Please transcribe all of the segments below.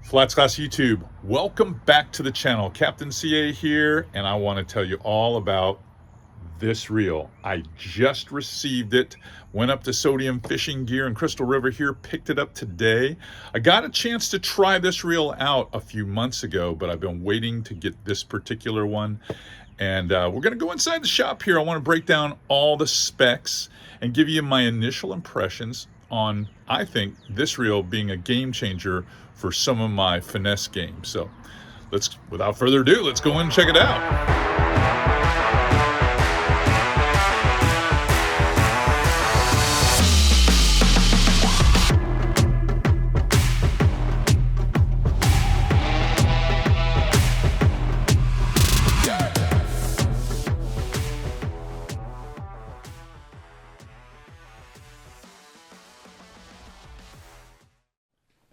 FlatsClass YouTube, welcome back to the channel. Captain CA here, and I want to tell you all about this reel. I just received it, went up to Sodium Fishing Gear in Crystal River here, picked it up today. I got a chance to try this reel out a few months ago, but I've been waiting to get this particular one. And we're going to go inside the shop here. I want to break down all the specs and give you my initial impressions on, I think, this reel being a game changer for some of my finesse games. So without further ado, let's go in and check it out.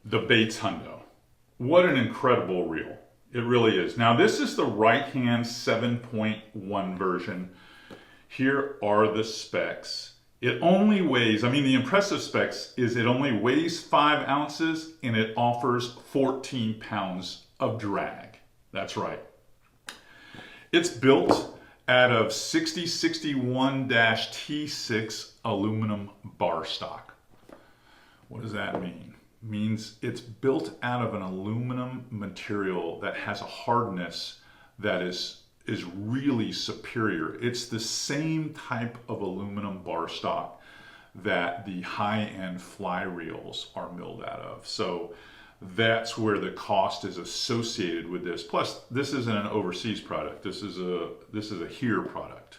The Baits Hundo. What an incredible reel. It really is. Now this is the right-hand 7.1 version. Here are the specs. It only weighs, the impressive specs is it only weighs 5 ounces and it offers 14 pounds of drag. That's right. It's built out of 6061-T6 aluminum bar stock. What does that mean? Means it's built out of an aluminum material that has a hardness that is really superior. It's the same type of aluminum bar stock that the high-end fly reels are milled out of. So that's where the cost is associated with this. Plus, this isn't an overseas product. This is a here product.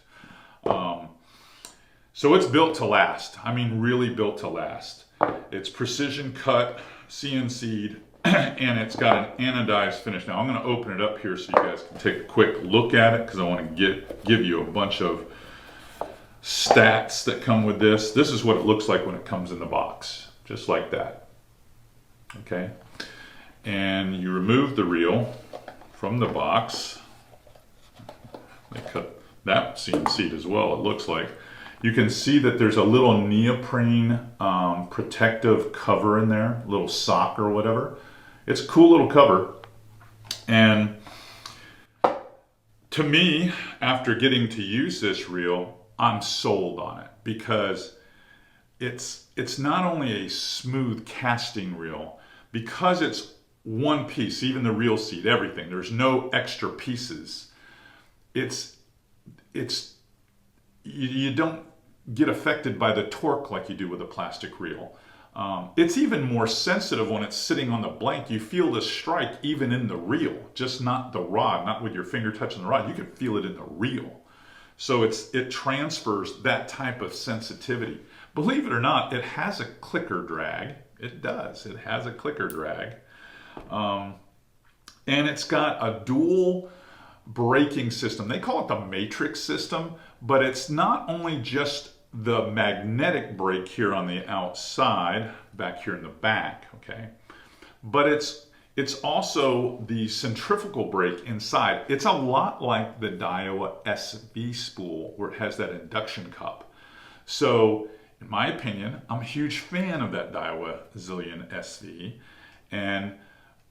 So it's built to last. Really built to last. It's precision cut, CNC'd, and it's got an anodized finish. Now I'm going to open it up here so you guys can take a quick look at it because I want to give you a bunch of stats that come with this. This is what it looks like when it comes in the box, just like that. Okay, and you remove the reel from the box. They cut that CNC'd as well, it looks like. You can see that there's a little neoprene protective cover in there, a little sock or whatever. It's a cool little cover. And to me, after getting to use this reel, I'm sold on it because it's not only a smooth casting reel, because it's one piece, even the reel seat, everything. There's no extra pieces. You don't get affected by the torque like you do with a plastic reel. It's even more sensitive when it's sitting on the blank. You feel the strike even in the reel, just not the rod, not with your finger touching the rod. You can feel it in the reel. So it transfers that type of sensitivity. Believe it or not, it has a clicker drag. It does. It has a clicker drag. And it's got a dual braking system. They call it the matrix system, but it's not only just the magnetic brake here on the outside, back here in the back, okay? But it's also the centrifugal brake inside. It's a lot like the Daiwa SV spool where it has that induction cup. So in my opinion, I'm a huge fan of that Daiwa Zillion SV, and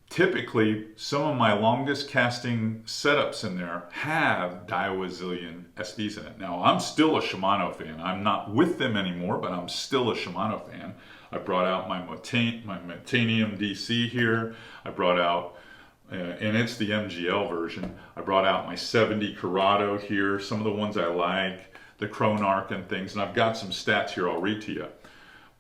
typically, some of my longest casting setups in there have Daiwa Zillion SVs in it. Now, I'm still a Shimano fan. I'm not with them anymore, but I'm still a Shimano fan. I brought out my Metanium DC here. I brought out, and it's the MGL version. I brought out my 70 Corrado here, some of the ones I like, the Chronarch and things, and I've got some stats here I'll read to you.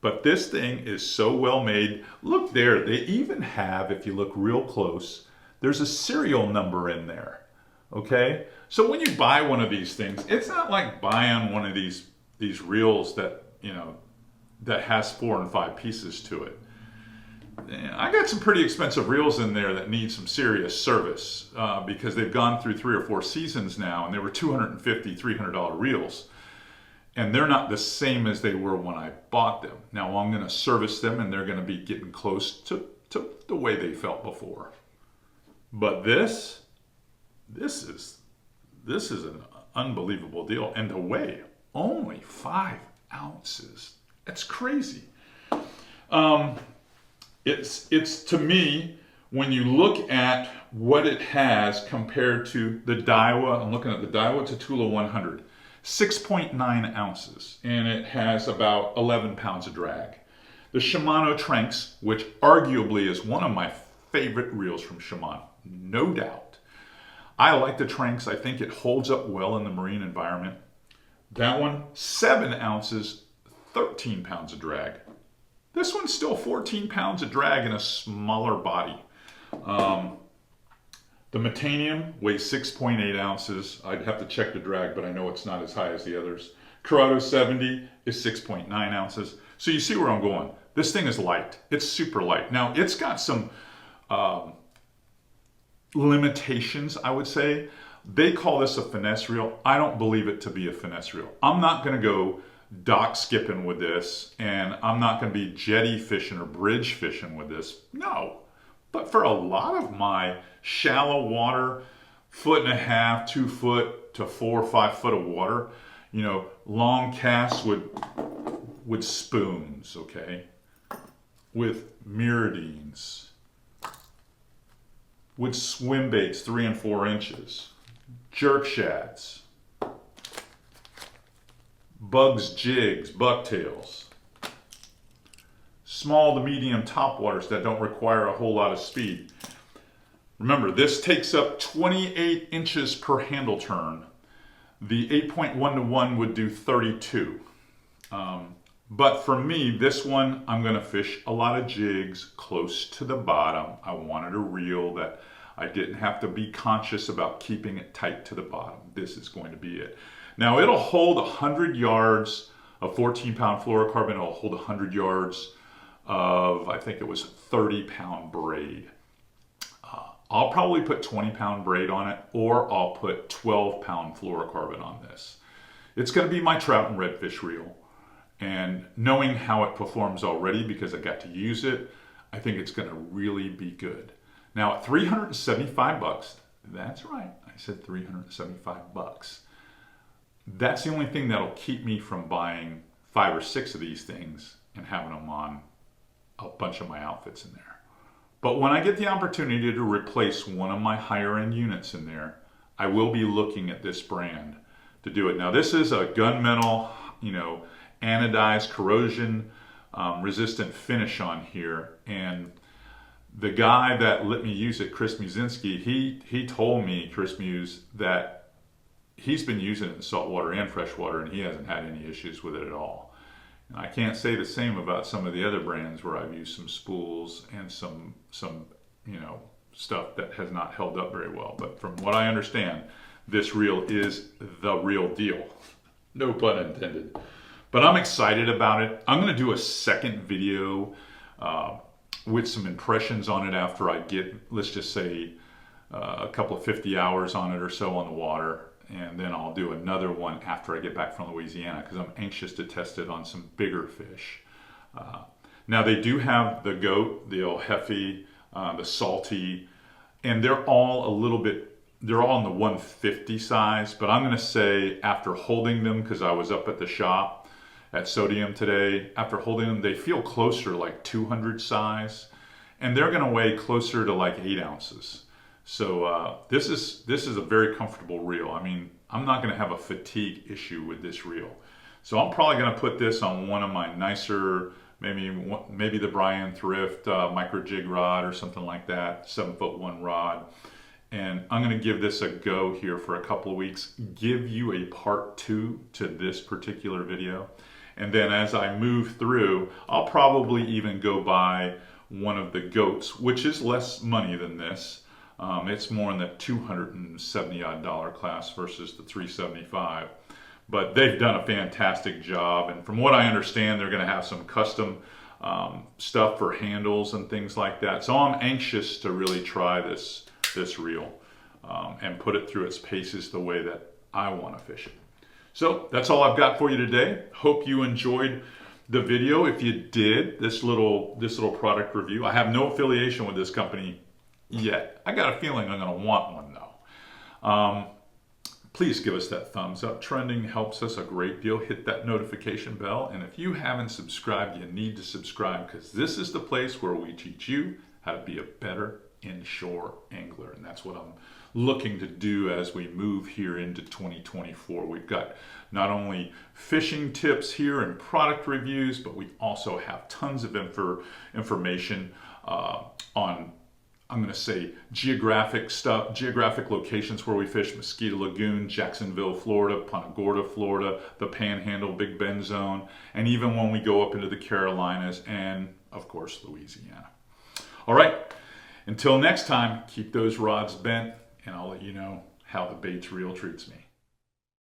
But this thing is so well made. Look there, they even have, if you look real close, there's a serial number in there, okay? So when you buy one of these things, it's not like buying one of these reels that, that has 4 and 5 pieces to it. I got some pretty expensive reels in there that need some serious service because they've gone through 3 or 4 seasons now, and they were $250, $300 reels. And they're not the same as they were when I bought them. Now I'm going to service them and they're going to be getting close to the way they felt before. But this is an unbelievable deal. And the weigh, only 5 ounces. That's crazy. It's to me, when you look at what it has compared to the Daiwa, I'm looking at the Daiwa Tatula 100, 6.9 ounces, and it has about 11 pounds of drag. The Shimano Tranx, which arguably is one of my favorite reels from Shimano, no doubt. I like the Tranx. I think it holds up well in the marine environment. That one, 7 ounces, 13 pounds of drag. This one's still 14 pounds of drag in a smaller body. The Metanium weighs 6.8 ounces. I'd have to check the drag, but I know it's not as high as the others. Corrado 70 is 6.9 ounces. So you see where I'm going. This thing is light. It's super light. Now, it's got some limitations, I would say. They call this a finesse reel. I don't believe it to be a finesse reel. I'm not going to go dock skipping with this, and I'm not going to be jetty fishing or bridge fishing with this. No. But for a lot of my shallow water, 1.5 feet, 2 foot to 4 or 5 foot of water, you know, long casts with spoons, okay, with mirrodines, with swim baits 3 and 4 inches, jerk shads, bugs, jigs, bucktails, small to medium topwaters that don't require a whole lot of speed. Remember, this takes up 28 inches per handle turn. The 8.1 to 1 would do 32. But for me, this one, I'm going to fish a lot of jigs close to the bottom. I wanted a reel that I didn't have to be conscious about keeping it tight to the bottom. This is going to be it. Now, it'll hold 100 yards of 14-pound fluorocarbon. It'll hold 100 yards of, I think it was 30-pound braid. I'll probably put 20-pound braid on it, or I'll put 12-pound fluorocarbon on this. It's going to be my trout and redfish reel. And knowing how it performs already, because I got to use it, I think it's going to really be good. Now at 375 bucks, that's right, I said 375 bucks. That's the only thing that'll keep me from buying 5 or 6 of these things and having them on a bunch of my outfits in there. But when I get the opportunity to replace one of my higher end units in there, I will be looking at this brand to do it. Now this is a gunmetal, you know, anodized corrosion resistant finish on here, and the guy that let me use it, Chris Musinski, he told me, Chris Muse, that he's been using it in saltwater and freshwater and he hasn't had any issues with it at all. And I can't say the same about some of the other brands where I've used some spools and some you know, stuff that has not held up very well. But from what I understand, this reel is the real deal. No pun intended. But I'm excited about it. I'm going to do a second video with some impressions on it after I get, let's just say, a couple of 50 hours on it or so on the water. And then I'll do another one after I get back from Louisiana, because I'm anxious to test it on some bigger fish. Now they do have the goat, the El Jefe, the salty, and they're all a little bit, they're all in the 150 size, but I'm going to say after holding them, because I was up at the shop at Sodium today, after holding them, they feel closer like 200 size, and they're going to weigh closer to like 8 ounces. So this is a very comfortable reel. I mean, I'm not going to have a fatigue issue with this reel. So I'm probably going to put this on one of my nicer, maybe the Brian Thrift micro jig rod or something like that, 7'1" rod. And I'm going to give this a go here for a couple of weeks, give you a part 2 to this particular video. And then as I move through, I'll probably even go buy one of the goats, which is less money than this. It's more in the $270 odd class versus the $375. But they've done a fantastic job. And from what I understand, they're going to have some custom stuff for handles and things like that. So I'm anxious to really try this reel and put it through its paces the way that I want to fish it. So that's all I've got for you today. Hope you enjoyed the video. If you did, this little product review, I have no affiliation with this company yet. I got a feeling I'm going to want one though. Please give us that thumbs up. Trending helps us a great deal. Hit that notification bell. And if you haven't subscribed, you need to subscribe, because this is the place where we teach you how to be a better inshore angler. And that's what I'm looking to do as we move here into 2024. We've got not only fishing tips here and product reviews, but we also have tons of information on, I'm going to say, geographic stuff, geographic locations where we fish: Mosquito Lagoon, Jacksonville, Florida, Punta Gorda, Florida, the Panhandle, Big Bend Zone, and even when we go up into the Carolinas and, of course, Louisiana. All right, until next time, keep those rods bent, and I'll let you know how the baits reel treats me.